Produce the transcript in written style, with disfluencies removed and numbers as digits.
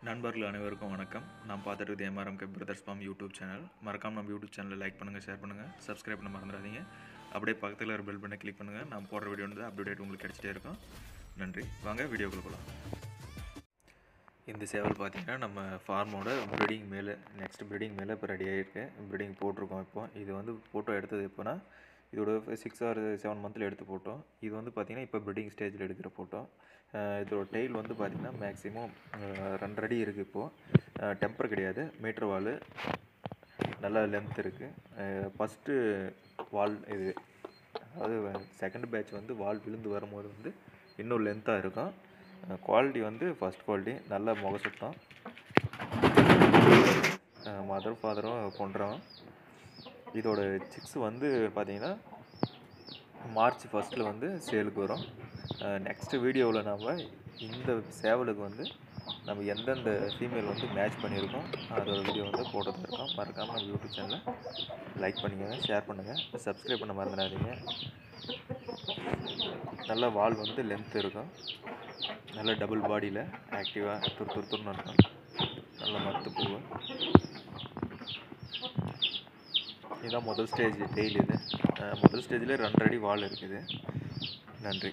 நண்பர்கள் அனைவருக்கும் வணக்கம். நான் பார்த்துட்டு இருக்குது MRM brothers form YouTube channel. மறக்காம நம்ம யூடியூப் சேனலை லைக் பண்ணுங்கள், ஷேர் பண்ணுங்கள், சப்ஸ்கிரைப் பண்ண மறந்துடாதீங்க. அப்படியே பக்கத்தில் ஒரு பெல் பண்ணி கிளிக் பண்ணுங்கள். நான் போடுற வீடியோ வந்து அப்டேட் உங்களுக்கு கிடச்சிட்டே இருக்கும். நன்றி. வாங்க வீடியோக்குள்ள போகலாம். இந்த சேவல் பார்த்தீங்கன்னா நம்ம ஃபார்மோட ப்ரீடிங் மேலே ப்ரீடிங் மேலே இப்போ ரெடி ஆகிருக்கு. ப்ரீடிங் போட்டிருக்கோம். இப்போ இது வந்து ஃபோட்டோ எடுத்தது எப்போனா இதோட 6 or 7 மந்த்தில் எடுத்து ஃபோட்டோ. இது வந்து பார்த்திங்கன்னா இப்போ ப்ரீடிங் ஸ்டேஜில் எடுக்கிற ஃபோட்டோ. இதோட டெயில் வந்து பார்த்திங்கன்னா மேக்ஸிமம் 2 அடி இருக்குது. இப்போது டெம்பர் கிடையாது, மீட்டர் வால், நல்லா லென்த் இருக்குது. ஃபஸ்ட்டு வால் இது, அதாவது செகண்ட் பேட்ச் வந்து வால் விழுந்து வரும்போது வந்து இன்னும் லென்த்தாக இருக்கும். குவாலிட்டி வந்து ஃபஸ்ட் குவாலிட்டி, நல்ல முகசுத்தம். மதர் ஃபாதரும் பண்ணுறோம். இதோட சிக்ஸ் வந்து பார்த்திங்கன்னா மார்ச் 1 வந்து சேலுக்கு வரும். நெக்ஸ்ட் வீடியோவில் நம்ம இந்த சேவலுக்கு வந்து நம்ம எந்தெந்த ஃபீமேல் வந்து மேட்ச் பண்ணியிருக்கோம் அதோட வீடியோ வந்து போட்டதாக இருக்கோம். மறக்காமல் நம்ம யூடியூப் சேனலை லைக் பண்ணுங்கள், ஷேர் பண்ணுங்கள், சப்ஸ்கிரைப் பண்ண மறந்துடாதீங்க. நல்ல வால் வந்து லென்த் இருக்கும், நல்ல டபுள் பாடியில் ஆக்டிவாக துருத்துருன்னு இருக்கும், நல்ல மத்து பூவு. இதுதான் முதல் ஸ்டேஜ் டெய்ல். இது முதல் ஸ்டேஜில் 2 அடி வால் இருக்குது. நன்றி.